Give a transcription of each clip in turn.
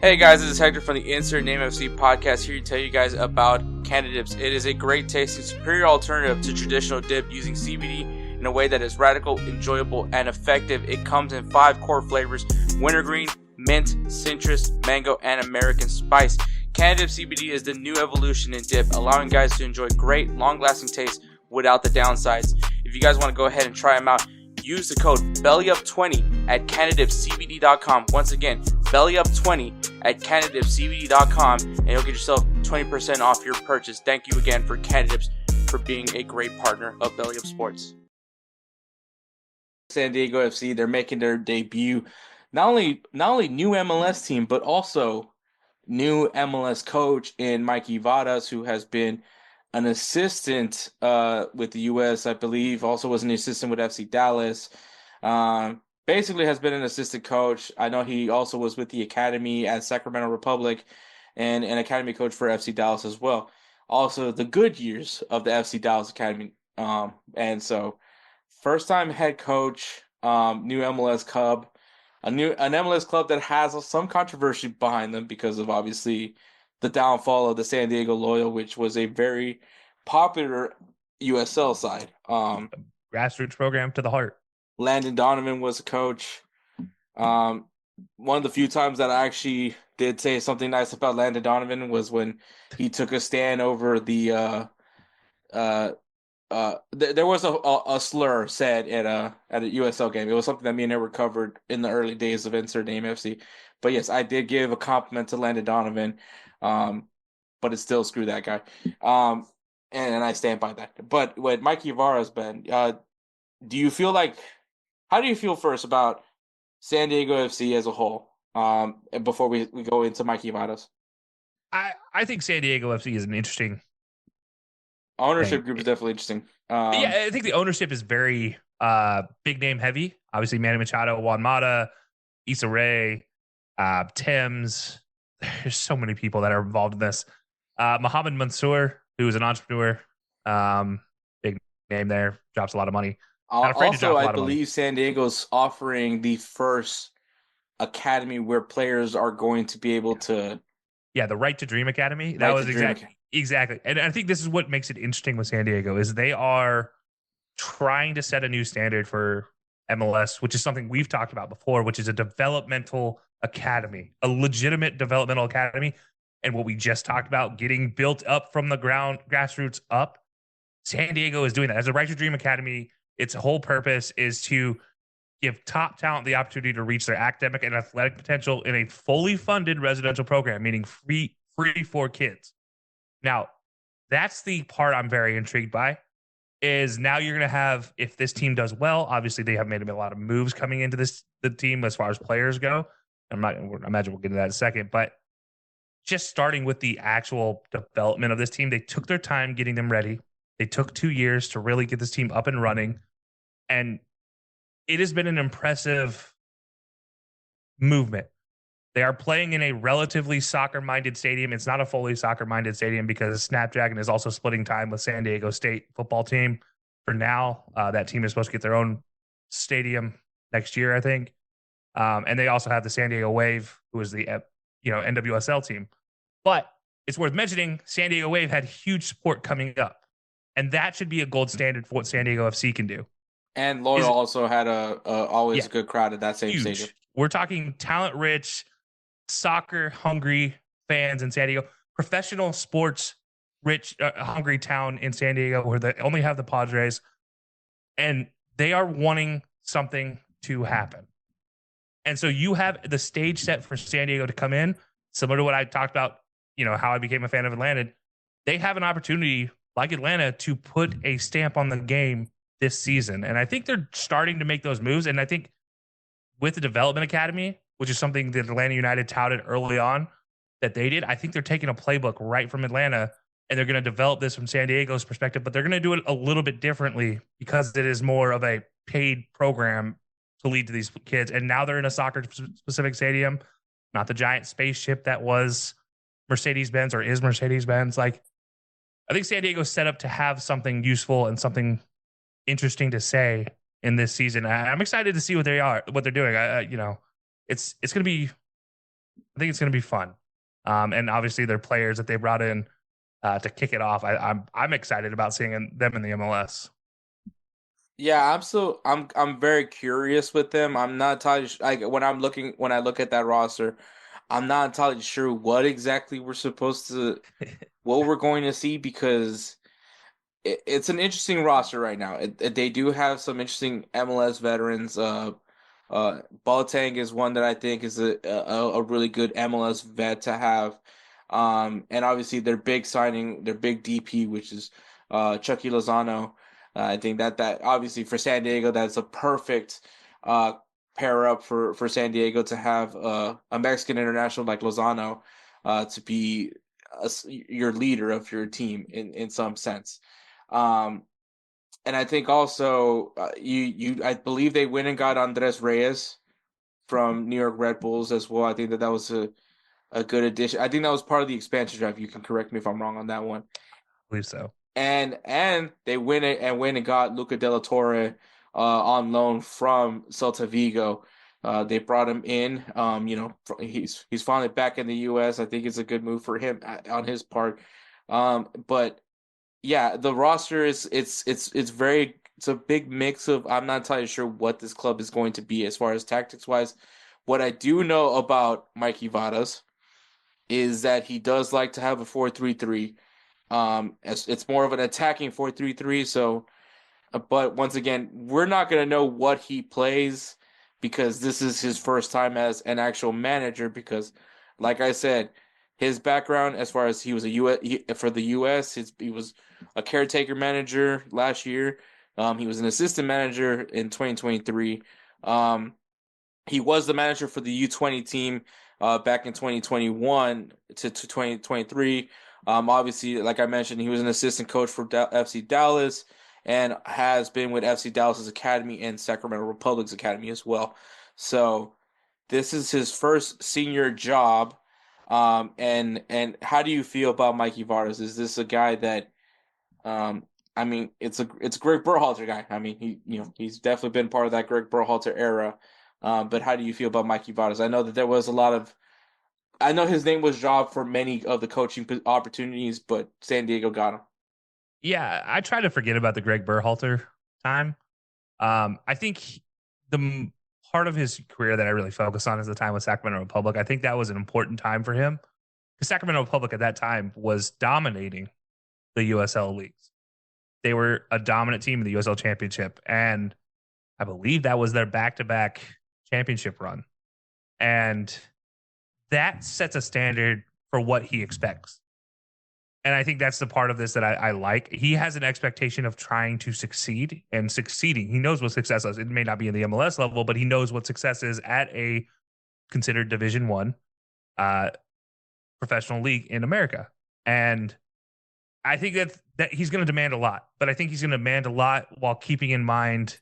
Hey guys, this is Hector from the Insert Name FC podcast here to tell you guys about Canadips. It is a great tasting, superior alternative to traditional dip using CBD in a way that is radical, enjoyable, and effective. It comes in 5 core flavors: wintergreen, mint, citrus, mango, and American spice. Canadips CBD is the new evolution in dip, allowing guys to enjoy great, long-lasting taste without the downsides. If you guys want to go ahead and try them out, use the code BELLYUP20 at CanadipsCBD.com. Once again, BELLYUP20 at CanadipsCBD.com, and you'll get yourself 20% off your purchase. Thank you again for Canadips for being a great partner of Belly Up Sports. San Diego FC, they're making their debut. Not only new MLS team, but also new MLS coach in Mike Ivadas, who has been an assistant with the U.S., I believe, also was an assistant with FC Dallas. Basically has been an assistant coach. I know he also was with the academy at Sacramento Republic and an academy coach for FC Dallas as well. Also, the good years of the FC Dallas Academy. And so, first-time head coach, new MLS club, an MLS club that has some controversy behind them because of, obviously, the downfall of the San Diego Loyal, which was a very popular USL side. Grassroots program to the heart. Landon Donovan was a coach. One of the few times that I actually did say something nice about Landon Donovan was when he took a stand over the there was a slur said at a USL game. It was something that me and him recovered in the early days of Insert Name FC. But yes, I did give a compliment to Landon Donovan. But it's still screw that guy. And I stand by that. But with Mikey Ivaras, Ben, do you feel like, how do you feel first about San Diego FC as a whole? And before we go into Mikey Ivadas. I think San Diego FC is an interesting ownership thing. Group is definitely interesting. Yeah, I think the ownership is very big name heavy. Obviously, Manny Machado, Juan Mata, Issa Rae, Thames. There's so many people that are involved in this. Mohammed Mansour, who is an entrepreneur, big name there, drops a lot of money. Also, I believe San Diego's offering the first academy where players are going to be able to. Yeah, the Right to Dream Academy. That was exactly. And I think this is what makes it interesting with San Diego is they are trying to set a new standard for MLS, which is something we've talked about before, which is a developmental academy, a legitimate developmental academy. And what we just talked about, getting built up from the ground, grassroots up, San Diego is doing that. As a Right to Dream Academy, its whole purpose is to give top talent the opportunity to reach their academic and athletic potential in a fully funded residential program, meaning free for kids. Now, that's the part I'm very intrigued by, is now you're going to have, if this team does well, obviously they have made a lot of moves coming into the team as far as players go. I imagine we'll get into that in a second, but just starting with the actual development of this team, they took their time getting them ready. They took 2 years to really get this team up and running, and it has been an impressive movement. They are playing in a relatively soccer-minded stadium. It's not a fully soccer-minded stadium because Snapdragon is also splitting time with San Diego State football team. For now, that team is supposed to get their own stadium next year, I think. And they also have the San Diego Wave, who is the NWSL team. But it's worth mentioning, San Diego Wave had huge support coming up. And that should be a gold standard for what San Diego FC can do. And Loyal also had always a good crowd at that same stadium. We're talking talent-rich, soccer-hungry fans in San Diego. Professional sports-rich, hungry town in San Diego where they only have the Padres. And they are wanting something to happen. And so you have the stage set for San Diego to come in, similar to what I talked about, how I became a fan of Atlanta. They have an opportunity, like Atlanta, to put a stamp on the game this season. And I think they're starting to make those moves. And I think with the Development Academy, which is something that Atlanta United touted early on that they did, I think they're taking a playbook right from Atlanta, and they're going to develop this from San Diego's perspective, but they're going to do it a little bit differently because it is more of a paid program to lead to these kids. And now they're in a soccer-specific stadium, not the giant spaceship that was Mercedes-Benz or is Mercedes-Benz. I think San Diego's set up to have something useful and something interesting to say in this season. I'm excited to see what they're doing. It's going to be I think it's going to be fun. And obviously, their players that they brought in to kick it off. I'm excited about seeing them in the MLS. Yeah, I'm very curious with them. I'm not entirely like when I look at that roster, I'm not entirely sure what exactly what we're going to see because it's an interesting roster right now. They do have some interesting MLS veterans. Boateng is one that I think is a really good MLS vet to have. And obviously their big signing, their big DP, which is Chucky Lozano. I think that obviously for San Diego, that's a perfect uh, pair up for San Diego to have a Mexican international like Lozano to be your leader of your team in some sense. Um, and I think also I believe they went and got Andres Reyes from New York Red Bulls as well. I think that was a good addition. I think that was part of the expansion draft. You can correct me if I'm wrong on that one. I believe so. And they went and got Luca De La Torre on loan from Celta Vigo. They brought him in. He's finally back in the U.S. I think it's a good move for him on his part. But yeah, the roster is it's a big mix of I'm not entirely sure what this club is going to be as far as tactics wise. What I do know about Mike Ivadas is that he does like to have a 4-3-3. It's more of an attacking 4-3-3. So, but once again, we're not going to know what he plays because this is his first time as an actual manager. Because, like I said, his background as far as he was for the U.S. He was a caretaker manager last year. He was an assistant manager in 2023. Um, he was the manager for the U20 team back in 2021 to 2023. Obviously, like I mentioned, he was an assistant coach for FC Dallas and has been with FC Dallas's academy and Sacramento Republic's academy as well. So this is his first senior job. And how do you feel about Mikey Vargas? Is this a guy that um, I mean, it's a Greg Berhalter guy. I mean, he's definitely been part of that Greg Berhalter era. But how do you feel about Mikey Ivadas? I know that there was a lot of. I know his name was dropped for many of the coaching opportunities, but San Diego got him. Yeah, I try to forget about the Greg Berhalter time. I think the part of his career that I really focus on is the time with Sacramento Republic. I think that was an important time for him because Sacramento Republic at that time was dominating the USL leagues. They were a dominant team in the USL Championship, and I believe that was their back-to-back championship run. And that sets a standard for what he expects. And I think that's the part of this that I like. He has an expectation of trying to succeed and succeeding. He knows what success is. It may not be in the MLS level, but he knows what success is at a considered Division One professional league in America. And I think that he's going to demand a lot, but I think he's going to demand a lot while keeping in mind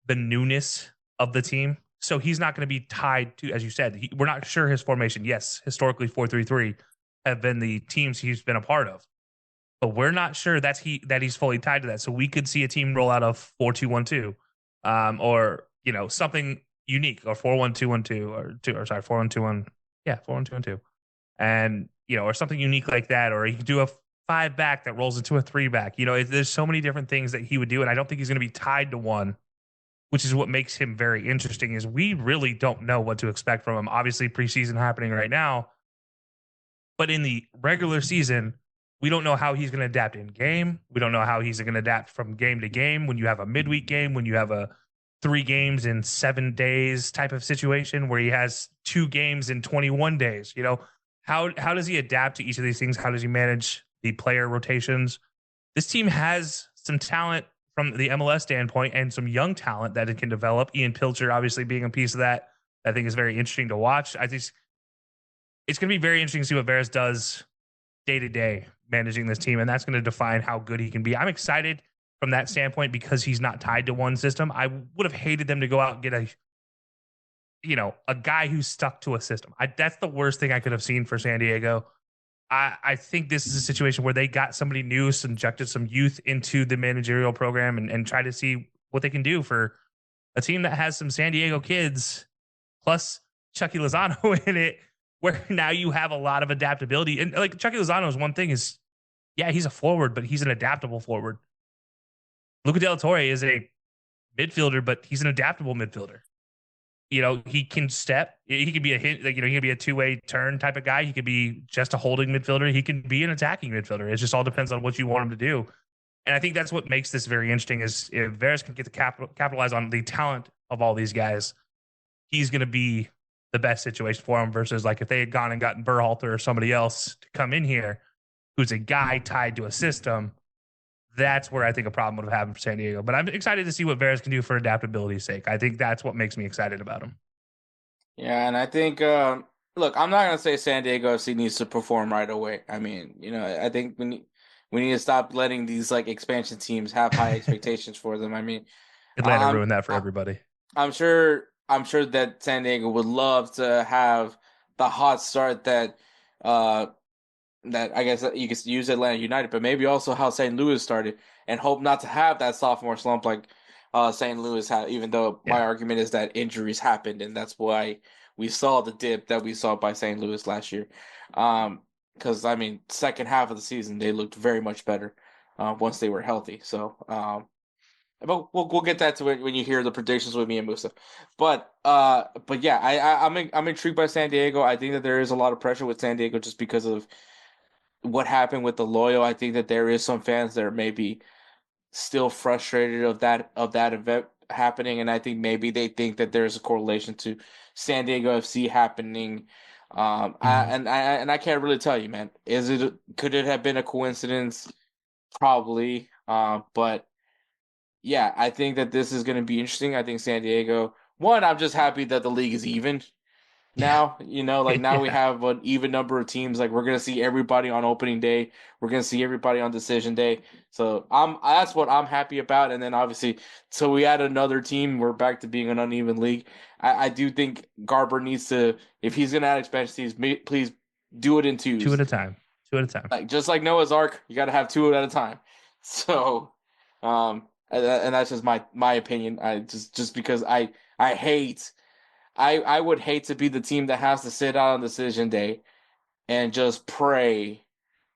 the newness of the team. So he's not going to be tied to, as you said, we're not sure his formation. Yes, historically 4-3-3 have been the teams he's been a part of, but we're not sure that he's fully tied to that. So we could see a team roll out of 4-2-1-2, or something unique, or 4-1-2-1-2, or 4-1-2-1, yeah, 4-1-2-1-2, and or something unique like that, or he could do a 5-back that rolls into a 3-back. There's so many different things that he would do, and I don't think he's going to be tied to one, which is what makes him very interesting. Is we really don't know what to expect from him. Obviously, preseason happening right now. But in the regular season, we don't know how he's going to adapt in game. We don't know how he's going to adapt from game to game. When you have a midweek game, when you have a 3 games in 7 days type of situation where he has 2 games in 21 days, how does he adapt to each of these things? How does he manage the player rotations? This team has some talent from the MLS standpoint and some young talent that it can develop. Ian Pilcher obviously being a piece of that, I think is very interesting to watch. I think it's going to be very interesting to see what Veras does day to day managing this team, and that's going to define how good he can be. I'm excited from that standpoint because he's not tied to one system. I would have hated them to go out and get a guy who's stuck to a system. That's the worst thing I could have seen for San Diego. I think this is a situation where they got somebody new, injected some youth into the managerial program and try to see what they can do for a team that has some San Diego kids plus Chucky Lozano in it. where now you have a lot of adaptability. And like Chucky Lozano's one thing is, yeah, he's a forward, but he's an adaptable forward. Luca Del Torre is a midfielder, but he's an adaptable midfielder. He can step. He can be a hit, like, he can be a two-way turn type of guy. He could be just a holding midfielder. He can be an attacking midfielder. It just all depends on what you want him to do. And I think that's what makes this very interesting is if Veras can get to capitalize on the talent of all these guys, he's going to be the best situation for him versus like if they had gone and gotten Berhalter or somebody else to come in here who's a guy tied to a system, that's where I think a problem would have happened for San Diego. But I'm excited to see what Veras can do for adaptability's sake. I think that's what makes me excited about him. Yeah, and I think, look, I'm not gonna say San Diego FC needs to perform right away. I mean, I think we need to stop letting these like expansion teams have high expectations for them. I mean, Atlanta I'm ruined that for I- everybody. I'm sure that San Diego would love to have the hot start uh that I guess you could use Atlanta United, but maybe also how St. Louis started, and hope not to have that sophomore slump like St. Louis had. Even though my Yeah. argument is that injuries happened, and that's why we saw the dip that we saw by St. Louis last year. Because I mean, second half of the season they looked very much better once they were healthy. So, but we'll get that to it when you hear the predictions with me and Musa. But yeah, I'm intrigued by San Diego. I think that there is a lot of pressure with San Diego just because of what happened with the Loyal. I think that there is some fans that are maybe still frustrated of that event happening, and I think maybe they think that there's a correlation to San Diego FC happening. Mhm. I can't really tell you, man. Could it have been a coincidence? Probably. But yeah, I think that this is going to be interesting. I think San Diego. One, I'm just happy that the league is even Yeah. now. Like now we Yeah. have an even number of teams. Like we're gonna see everybody on opening day. We're gonna see everybody on decision day. So that's what I'm happy about. And then obviously, so we add another team. We're back to being an uneven league. I do think Garber needs to, if he's gonna add expansion teams, please do it in Two twos. at a time. Two at a time. Like just like Noah's Ark, you got to have two at a time. So, and that's just my opinion. I just because I hate. I would hate to be the team that has to sit out on decision day and just pray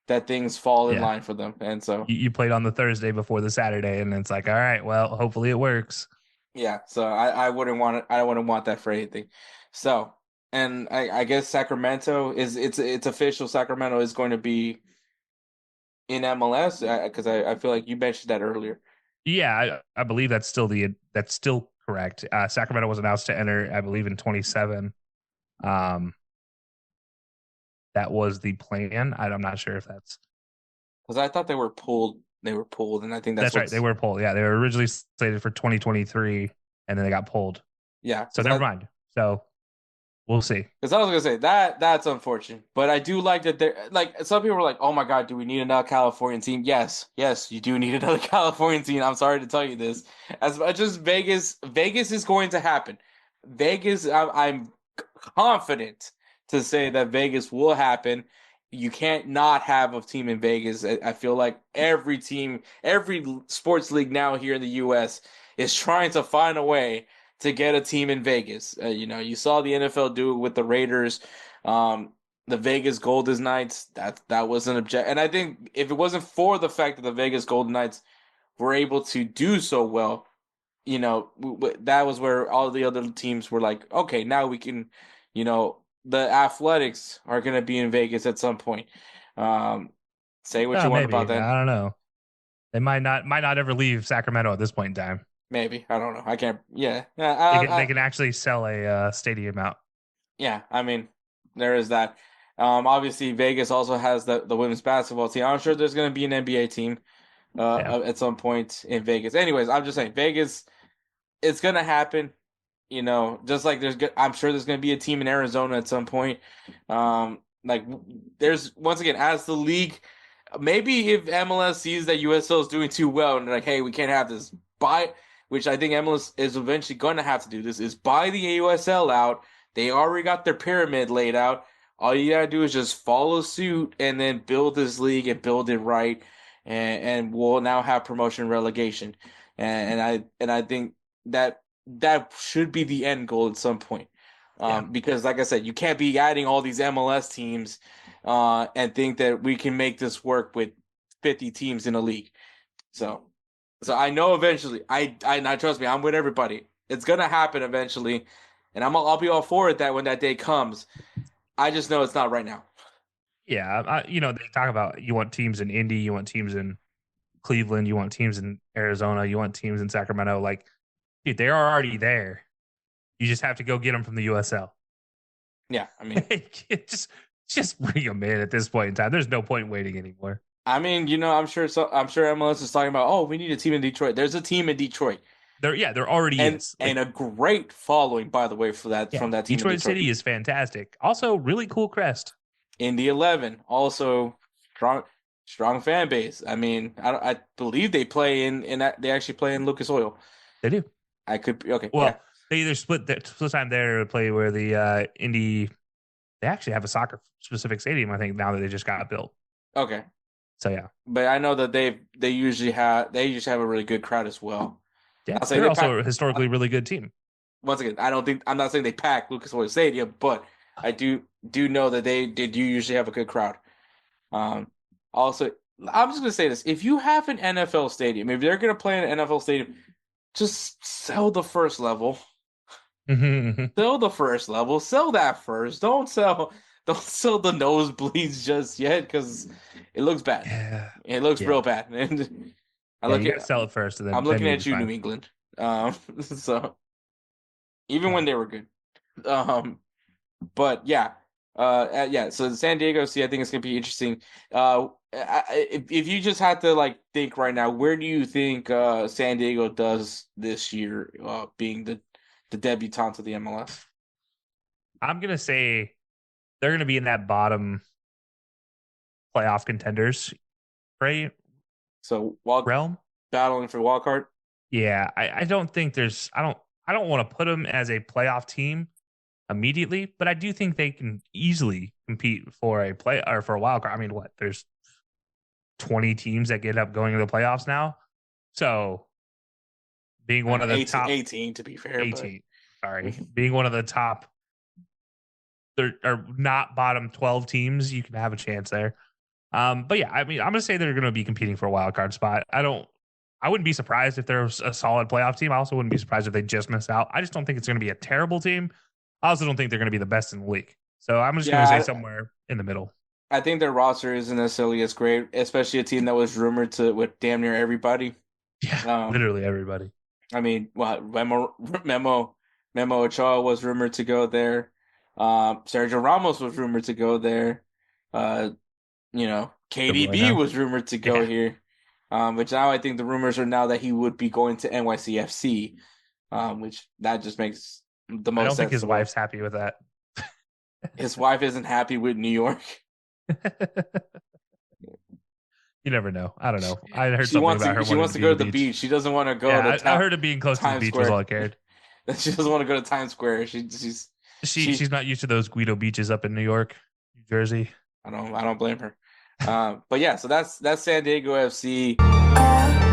that things fall in Yeah. line for them. And so, You played on the Thursday before the Saturday, and it's like, all right, well, hopefully it works. yeah, so I wouldn't want it. I wouldn't want that for anything. So, and I guess Sacramento it's official. Sacramento is going to be in MLS because I feel like you mentioned that earlier. Yeah, I believe that's still correct. Sacramento was announced to enter, I believe, in 27. Um, that was the plan. I'm not sure if Because I thought they were pulled. They were pulled, and I think that's that's right. They what's were pulled. Yeah, they were originally slated for 2023, and then they got pulled. yeah. So never mind. So we'll see. Because I was gonna say that's unfortunate, but I do like that there. Like some people were like, "Oh my God, do we need another Californian team?" Yes, yes, you do need another Californian team. I'm sorry to tell you this. As much as Vegas is going to happen. Vegas, I'm confident to say that Vegas will happen. You can't not have a team in Vegas. I feel like every team, every sports league now here in the U.S. is trying to find a way to get a team in Vegas. You saw the NFL do it with the Raiders, um, the Vegas Golden Knights. That was an object, and I think if it wasn't for the fact that the Vegas Golden Knights were able to do so well, that was where all the other teams were like, okay, now we can, the Athletics are going to be in Vegas at some point. Um, say what you Oh, want about maybe. that. I don't know. They might not ever leave Sacramento at this point in time. Maybe I don't know. I can't. Yeah, yeah. They can actually sell a stadium out. Yeah, I mean, there is that. Obviously, Vegas also has the women's basketball team. I'm sure there's going to be an NBA team Yeah. at some point in Vegas. Anyways, I'm just saying, Vegas, it's going to happen. Just like I'm sure there's going to be a team in Arizona at some point. Like there's once again as the league, maybe if MLS sees that USL is doing too well and they're like, hey, we can't have this. Buy, which I think MLS is eventually going to have to do this is buy the USL out. They already got their pyramid laid out. All you gotta do is just follow suit and then build this league and build it right, and we'll now have promotion and relegation, and I think that should be the end goal at some point. Yeah. Because like I said, you can't be adding all these MLS teams and think that we can make this work with 50 teams in a league. So, so I know eventually. I trust me. I'm with everybody. It's gonna happen eventually, and I'll be all for it that when that day comes. I just know it's not right now. Yeah. They talk about you want teams in Indy, you want teams in Cleveland, you want teams in Arizona, you want teams in Sacramento. Like, dude, they are already there. You just have to go get them from the USL. Yeah, I mean, just bring them in at this point in time. There's no point waiting anymore. I'm sure. So I'm sure MLS is talking about. Oh, we need a team in Detroit. There's a team in Detroit, There already and is. and a great following, by the way, for that Yeah, from that team in Detroit Detroit. City is fantastic. Also, really cool crest. In the 11, also strong fan base. I mean, I believe they play in that they actually play in Lucas Oil. They do. I could be okay. Yeah. Well, they either split time there to play where the Indy. They actually have a soccer specific stadium. I think now that they just got built. Okay. So yeah, But I know that they usually have a really good crowd as well. yeah, I'll say they're they also pack a historically really good team. once again. I'm not saying they pack Lucas Oil Stadium, but I do know that they do usually have a good crowd. Um, also, I'm just gonna say this: if you have an NFL stadium, if they're gonna play in an NFL stadium, just sell the first level. Sell the first level. Sell that first. Don't sell the nosebleeds just yet because it looks bad. Yeah, It looks yeah, real bad. And I yeah. look You got to at sell it first, and I'm then looking you'll at be you, fine. New England. So even Yeah. when they were good. Um, but yeah. Yeah, so San Diego, see, I think it's gonna be interesting. If you just had to like think right now, where do you think San Diego does this year, being the debutante of the MLS? I'm gonna say they're gonna be in that bottom playoff contenders, right? So while Realm. battling for wild card, Yeah, I don't think there's. I don't want to put them as a playoff team immediately, but I do think they can easily compete for a play or for a wild card. I mean, what? There's 20 teams that get up going to the playoffs now. So being one of the 18, top 18 to be fair, but 18, sorry, being one of the top there are not bottom 12 teams, you can have a chance there. But yeah, I mean, I'm gonna say they're gonna be competing for a wild card spot. I wouldn't be surprised if there's a solid playoff team. I also wouldn't be surprised if they just miss out. I just don't think it's gonna be a terrible team. I also don't think they're gonna be the best in the league. So I'm just gonna say yeah, somewhere in the middle. I think their roster isn't necessarily as great, especially a team that was rumored to with damn near everybody. Yeah, Um, literally everybody. I mean, well, Memo Ochoa was rumored to go there. Sergio Ramos was rumored to go there. Uh, De KDB Bruyne. was rumored to go Yeah, here. Which now I think the rumors are now that he would be going to NYCFC. Which that just makes the I most don't think sense his to me. wife's happy with that. His wife isn't happy with New York. You never know. I don't know. I heard She something wants about to her she wanting wants to to be go to the the beach. beach. She doesn't want to go to Yeah, I heard it being close to the Times beach was all Square. I cared. She doesn't want to go to Times Square. She She's not used to those Guido beaches up in New York, New Jersey. I don't blame her. But yeah, so that's San Diego FC.